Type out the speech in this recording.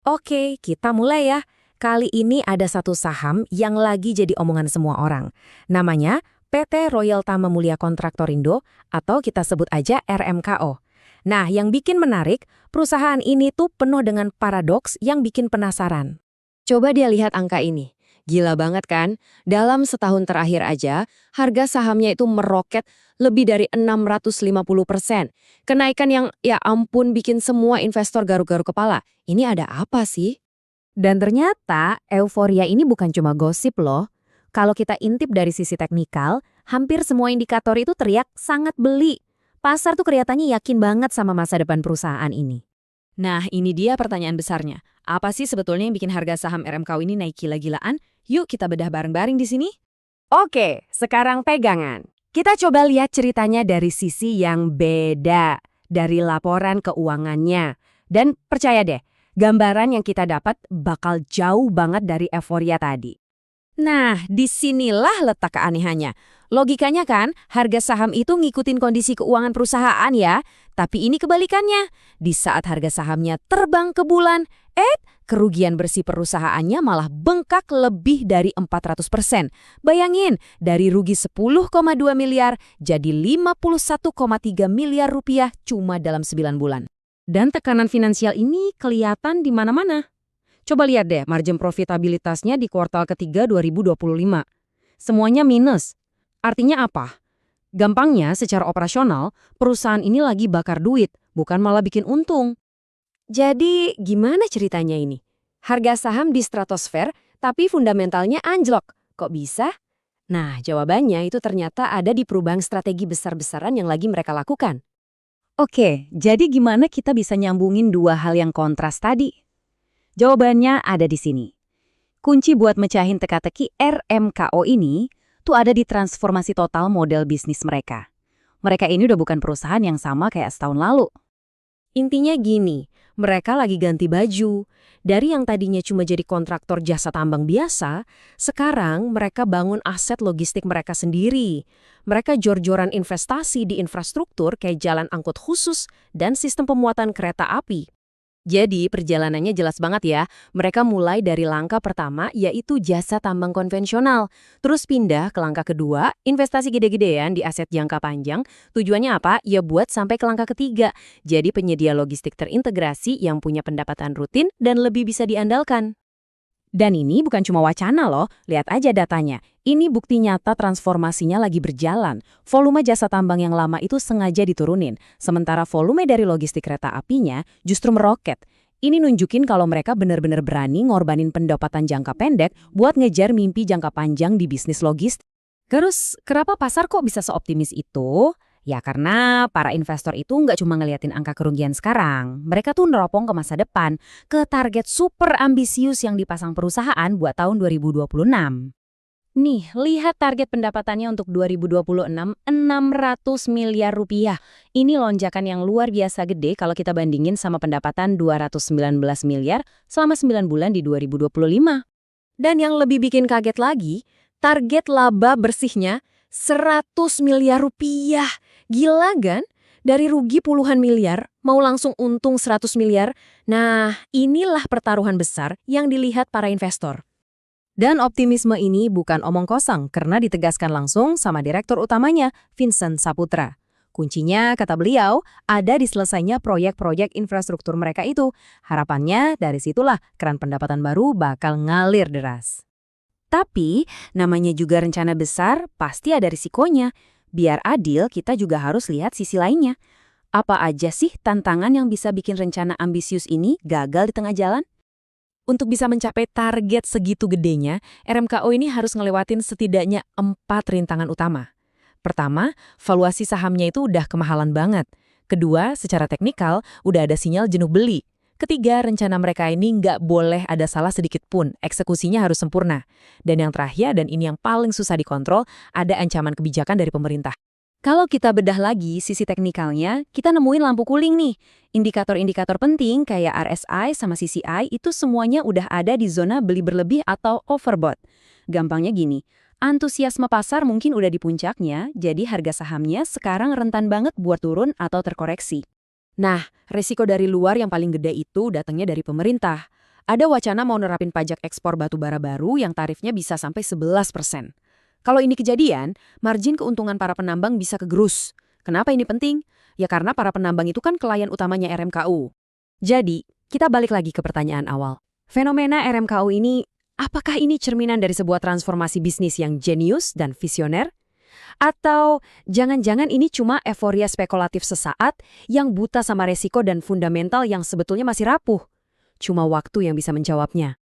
Oke, kita mulai ya. Kali ini ada satu saham yang lagi jadi omongan semua orang. Namanya PT Royal Tama Mulia Kontraktorindo atau kita sebut aja RMKO. Nah, yang bikin menarik, perusahaan ini tuh penuh dengan paradoks yang bikin penasaran. Coba dia lihat angka ini. Gila banget kan? Dalam setahun terakhir aja, harga sahamnya itu meroket lebih dari 650%. Kenaikan yang ya ampun bikin semua investor garuk-garuk kepala. Ini ada apa sih? Dan ternyata euforia ini bukan cuma gosip loh. Kalau kita intip dari sisi teknikal, hampir semua indikator itu teriak sangat beli. Pasar tuh kelihatannya yakin banget sama masa depan perusahaan ini. Nah, ini dia pertanyaan besarnya. Apa sih sebetulnya yang bikin harga saham RMKO ini naik gila-gilaan? Yuk kita bedah bareng-bareng di sini. Oke, sekarang pegangan. Kita coba lihat ceritanya dari sisi yang beda, dari laporan keuangannya. Dan percaya deh, gambaran yang kita dapat bakal jauh banget dari euforia tadi. Nah, disinilah letak keanehannya. Logikanya kan, harga saham itu ngikutin kondisi keuangan perusahaan ya. Tapi ini kebalikannya. Di saat harga sahamnya terbang ke bulan, kerugian bersih perusahaannya malah bengkak lebih dari 400%. Bayangin, dari rugi 10,2 miliar jadi 51,3 miliar rupiah cuma dalam 9 bulan. Dan tekanan finansial ini kelihatan di mana-mana. Coba lihat deh margin profitabilitasnya di kuartal ketiga 2025. Semuanya minus. Artinya apa? Gampangnya, secara operasional, perusahaan ini lagi bakar duit, bukan malah bikin untung. Jadi, gimana ceritanya ini? Harga saham di stratosfer, tapi fundamentalnya anjlok. Kok bisa? Nah, jawabannya itu ternyata ada di perubahan strategi besar-besaran yang lagi mereka lakukan. Oke, jadi gimana kita bisa nyambungin dua hal yang kontras tadi? Jawabannya ada di sini. Kunci buat mecahin teka-teki RMKO ini tuh ada di transformasi total model bisnis mereka. Mereka ini udah bukan perusahaan yang sama kayak setahun lalu. Intinya gini, mereka lagi ganti baju. Dari yang tadinya cuma jadi kontraktor jasa tambang biasa, sekarang mereka bangun aset logistik mereka sendiri. Mereka jor-joran investasi di infrastruktur kayak jalan angkut khusus dan sistem pemuatan kereta api. Jadi perjalanannya jelas banget ya, mereka mulai dari langkah pertama yaitu jasa tambang konvensional. Terus pindah ke langkah kedua, investasi gede-gedean di aset jangka panjang. Tujuannya apa? Ya buat sampai ke langkah ketiga. Jadi penyedia logistik terintegrasi yang punya pendapatan rutin dan lebih bisa diandalkan. Dan ini bukan cuma wacana loh, lihat aja datanya. Ini bukti nyata transformasinya lagi berjalan. Volume jasa tambang yang lama itu sengaja diturunin, sementara volume dari logistik kereta apinya justru meroket. Ini nunjukin kalau mereka benar-benar berani ngorbanin pendapatan jangka pendek buat ngejar mimpi jangka panjang di bisnis logistik. Terus, kenapa pasar kok bisa seoptimis itu? Ya karena para investor itu nggak cuma ngeliatin angka kerugian sekarang. Mereka tuh neropong ke masa depan, ke target super ambisius yang dipasang perusahaan buat tahun 2026. Nih, lihat target pendapatannya untuk 2026, 600 miliar rupiah. Ini lonjakan yang luar biasa gede kalau kita bandingin sama pendapatan 219 miliar selama 9 bulan di 2025. Dan yang lebih bikin kaget lagi, target laba bersihnya 100 miliar rupiah. Gila kan? Dari rugi puluhan miliar, mau langsung untung 100 miliar. Nah, inilah pertaruhan besar yang dilihat para investor. Dan optimisme ini bukan omong kosong karena ditegaskan langsung sama direktur utamanya, Vincent Saputra. Kuncinya, kata beliau, ada di selesainya proyek-proyek infrastruktur mereka itu. Harapannya dari situlah keran pendapatan baru bakal ngalir deras. Tapi, namanya juga rencana besar, pasti ada risikonya. Biar adil, kita juga harus lihat sisi lainnya. Apa aja sih tantangan yang bisa bikin rencana ambisius ini gagal di tengah jalan? Untuk bisa mencapai target segitu gedenya, RMKO ini harus ngelewatin setidaknya 4 rintangan utama. Pertama, valuasi sahamnya itu udah kemahalan banget. Kedua, secara teknikal, udah ada sinyal jenuh beli. Ketiga, rencana mereka ini nggak boleh ada salah sedikit pun, eksekusinya harus sempurna. Dan yang terakhir, dan ini yang paling susah dikontrol, ada ancaman kebijakan dari pemerintah. Kalau kita bedah lagi sisi teknikalnya, kita nemuin lampu kuning nih. Indikator-indikator penting kayak RSI sama CCI itu semuanya udah ada di zona beli berlebih atau overbought. Gampangnya gini, antusiasme pasar mungkin udah di puncaknya, jadi harga sahamnya sekarang rentan banget buat turun atau terkoreksi. Nah, resiko dari luar yang paling gede itu datangnya dari pemerintah. Ada wacana mau nerapin pajak ekspor batubara baru yang tarifnya bisa sampai 11%. Kalau ini kejadian, margin keuntungan para penambang bisa kegerus. Kenapa ini penting? Ya karena para penambang itu kan klien utamanya RMKU. Jadi, kita balik lagi ke pertanyaan awal. Fenomena RMKU ini, apakah ini cerminan dari sebuah transformasi bisnis yang jenius dan visioner? Atau jangan-jangan ini cuma euforia spekulatif sesaat yang buta sama resiko dan fundamental yang sebetulnya masih rapuh? Cuma waktu yang bisa menjawabnya.